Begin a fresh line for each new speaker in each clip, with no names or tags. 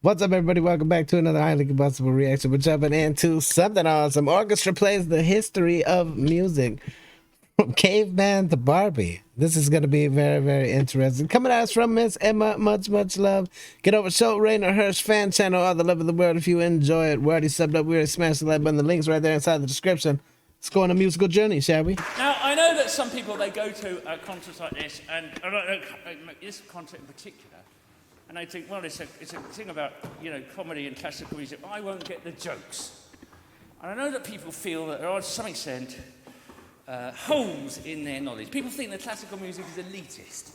What's up, everybody? Welcome back to another highly combustible reaction. We're jumping into something awesome. Orchestra plays the history of music from caveman to Barbie. This is going to be very, very interesting. Coming at us from Miss Emma, much love. Get over Show Rainer Hersch fan channel, all the love of the world. If you enjoy it, we're already subbed up. We already smashed the like button. The link's right there inside the description. Let's go on a musical journey, shall we?
Now, I know that some people, they go to concerts like this, and this concert in particular, and they think, well, it's a thing about, comedy and classical music. I won't get the jokes. And I know that people feel that there are, to some extent, holes in their knowledge. People think that classical music is elitist.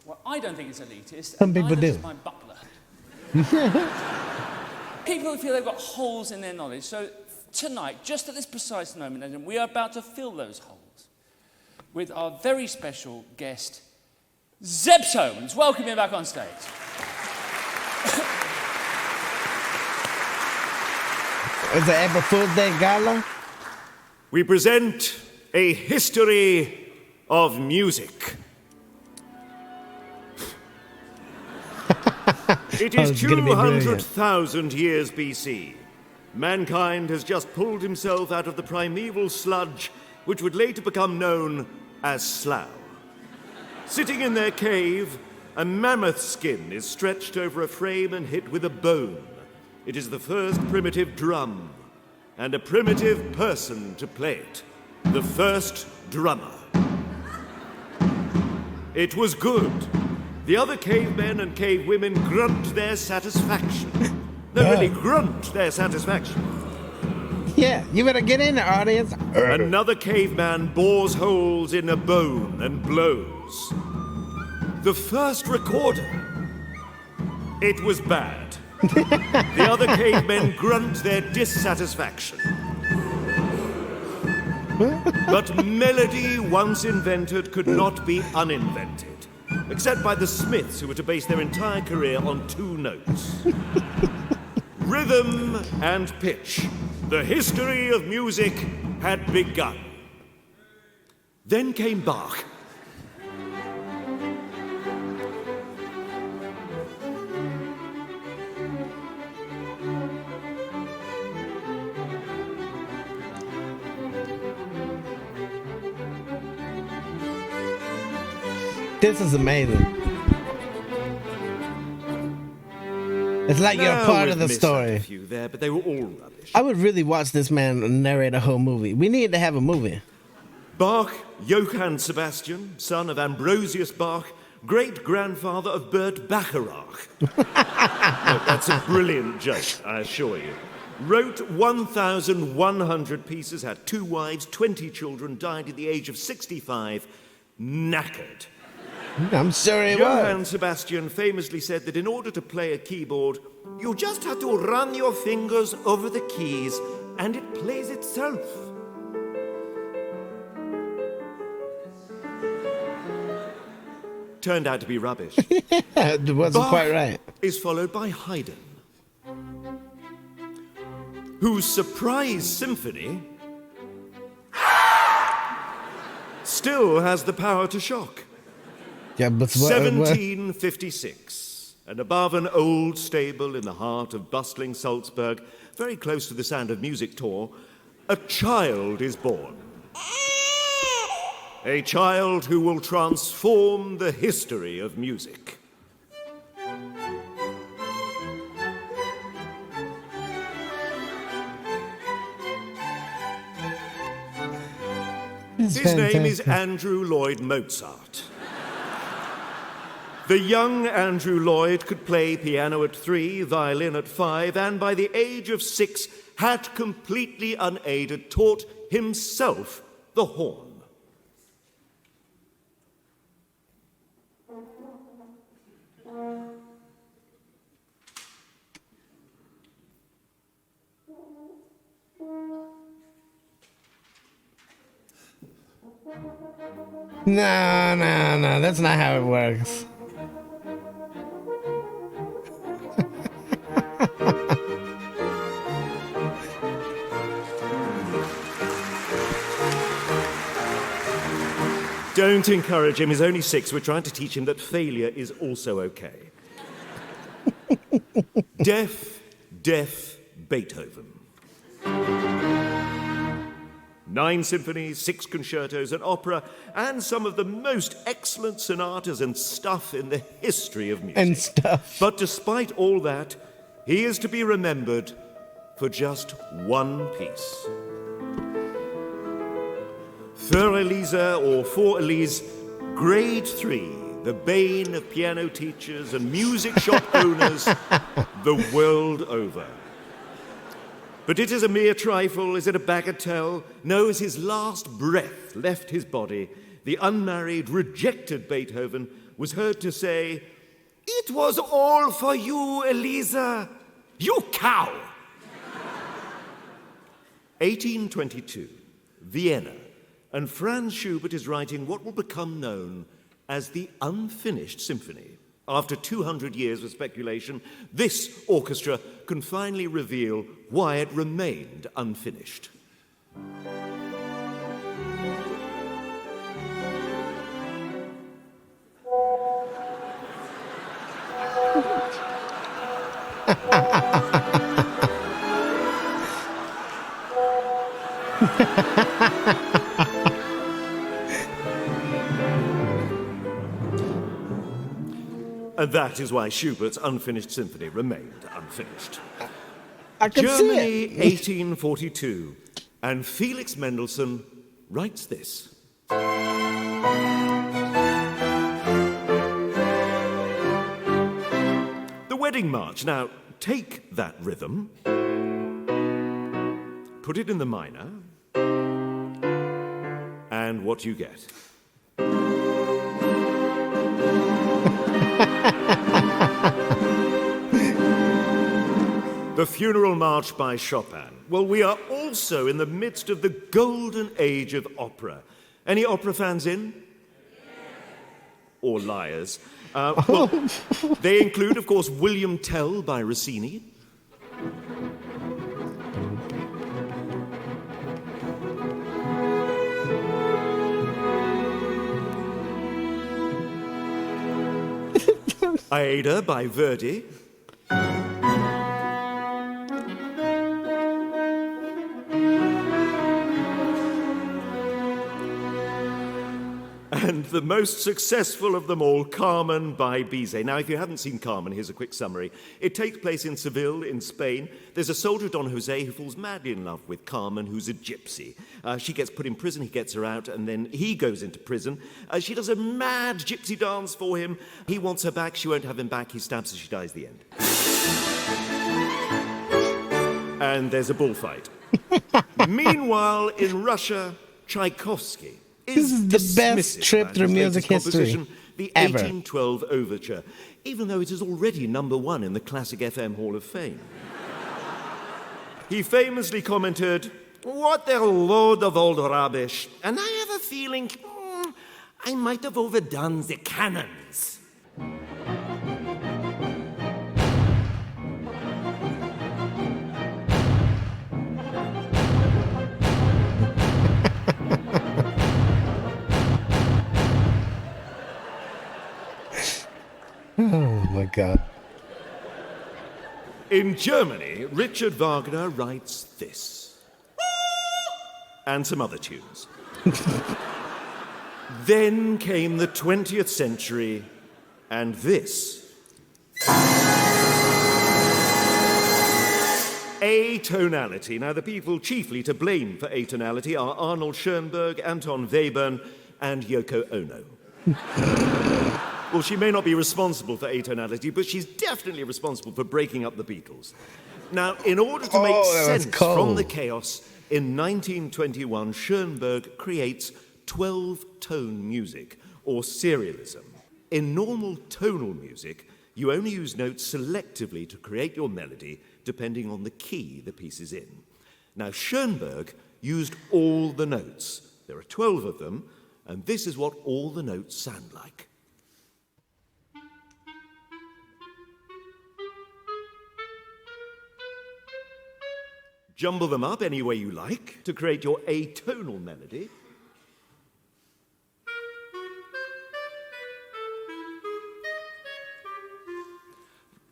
Well, I don't think it's elitist.
Some people do.
My butler. People feel they've got holes in their knowledge. So tonight, just at this precise moment, we are about to fill those holes with our very special guest, Zeb Soames. Welcome him back on stage.
Is it April Fool's Day Gala?
We present a history of music. It is 200,000 years BC. Mankind has just pulled himself out of the primeval sludge, which would later become known as Slough. Sitting in their cave, a mammoth skin is stretched over a frame and hit with a bone. It is the first primitive drum, and a primitive person to play it. The first drummer. It was good. The other cavemen and cavewomen grunt their satisfaction. They really grunt their satisfaction.
Yeah, you better get in there, audience.
Another caveman bores holes in a bone and blows. The first recorder. It was bad. The other cavemen grunt their dissatisfaction. But melody, once invented, could not be uninvented, except by the Smiths, who were to base their entire career on two notes. Rhythm and pitch. The history of music had begun. Then came Bach.
This is amazing. It's like you're a part of the story.
A few there, but they were all rubbish.
I would really watch this man narrate a whole movie. We need to have a movie.
Bach, Johann Sebastian, son of Ambrosius Bach, great-grandfather of Bert Bacharach. No, that's a brilliant joke, I assure you. Wrote 1,100 pieces, had 2 wives, 20 children, died at the age of 65, knackered.
I'm sure he
Johann
was.
Sebastian famously said that in order to play a keyboard, you just have to run your fingers over the keys and it plays itself. Turned out to be rubbish.
It wasn't
Bach
quite right.
is followed by Haydn, whose surprise symphony still has the power to shock.
Yeah, but
1756, and above an old stable in the heart of bustling Salzburg, very close to the Sound of Music tour, a child is born. A child who will transform the history of music. His name is Andrew Lloyd Mozart. The young Andrew Lloyd could play piano at 3, violin at 5, and by the age of 6 had completely unaided taught himself the horn.
No, that's not how it works.
Don't encourage him. He's only 6. We're trying to teach him that failure is also okay. Deaf Beethoven. 9 symphonies, 6 concertos, an opera, and some of the most excellent sonatas and stuff in the history of music.
And stuff.
But despite all that, he is to be remembered for just one piece. Fur Elise, or Fur Elise, Grade 3, the bane of piano teachers and music shop owners the world over. But it is a mere trifle, is it a bagatelle? No, as his last breath left his body, the unmarried, rejected Beethoven was heard to say, "It was all for you, Elisa, you cow!" 1822, Vienna, and Franz Schubert is writing what will become known as the Unfinished Symphony. After 200 years of speculation, this orchestra can finally reveal why it remained unfinished. And that is why Schubert's Unfinished Symphony remained unfinished.
I can
Germany,
see it.
1842, and Felix Mendelssohn writes this. The Wedding March. Now, take that rhythm, put it in the minor, and what do you get? The Funeral March by Chopin. Well, we are also in the midst of the golden age of opera. Any opera fans in? Or liars? Well, they include, of course, William Tell by Rossini. Aida by Verdi. And the most successful of them all, Carmen by Bizet. Now, if you haven't seen Carmen, here's a quick summary. It takes place in Seville, in Spain. There's a soldier, Don Jose, who falls madly in love with Carmen, who's a gypsy. She gets put in prison, he gets her out, and then he goes into prison. She does a mad gypsy dance for him. He wants her back, she won't have him back. He stabs her, she dies, the end. And there's a bullfight. Meanwhile, in Russia, Tchaikovsky
This is the best trip through music history
the
ever.
1812 Overture, even though it is already #1 in the Classic FM Hall of Fame. He famously commented, "What a load of old rubbish, and I have a feeling I might have overdone the canons."
Oh my God.
In Germany, Richard Wagner writes this. And some other tunes. Then came the 20th century, and this. Atonality. Now, the people chiefly to blame for atonality are Arnold Schoenberg, Anton Webern, and Yoko Ono. Well, she may not be responsible for atonality, but she's definitely responsible for breaking up the Beatles. Now, in order to make sense from the chaos, in 1921, Schoenberg creates 12-tone music, or serialism. In normal tonal music, you only use notes selectively to create your melody, depending on the key the piece is in. Now, Schoenberg used all the notes. There are 12 of them, and this is what all the notes sound like. Jumble them up any way you like to create your atonal melody.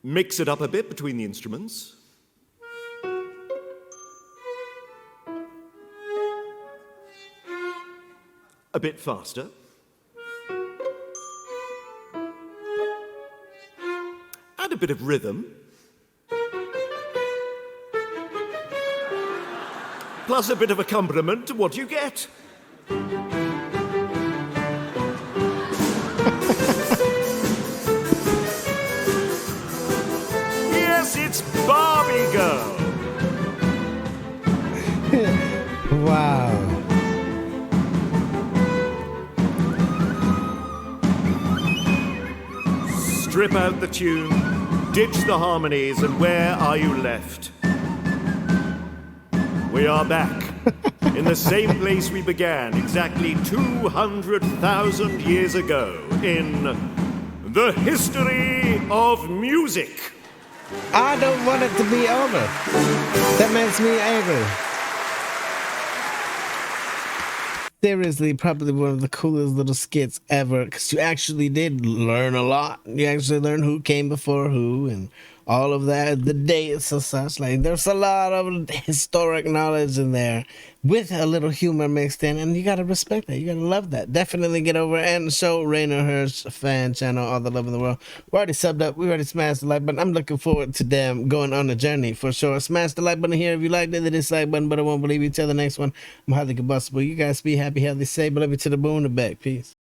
Mix it up a bit between the instruments. A bit faster. Add a bit of rhythm. Plus a bit of accompaniment, and what do you get? Yes, it's Barbie Girl.
Wow.
Strip out the tune, ditch the harmonies, and where are you left? We are back in the same place we began exactly 200,000 years ago in the history of music.
I don't want it to be over. That makes me angry. Seriously, probably one of the coolest little skits ever, because you actually did learn a lot. You actually learned who came before who and all of that, the dates and such. Like, there's a lot of historic knowledge in there with a little humor mixed in, and you gotta respect that. You gotta love that. Definitely get over and show Rainer Hersch fan channel all the love in the world. We already subbed up. We already smashed the like button. I'm looking forward to them going on the journey for sure. Smash the like button here if you liked it. The dislike button, but I won't believe you. Till the next one, I'm highly combustible. You guys be happy, healthy, safe. Love you to the moon and back. Peace.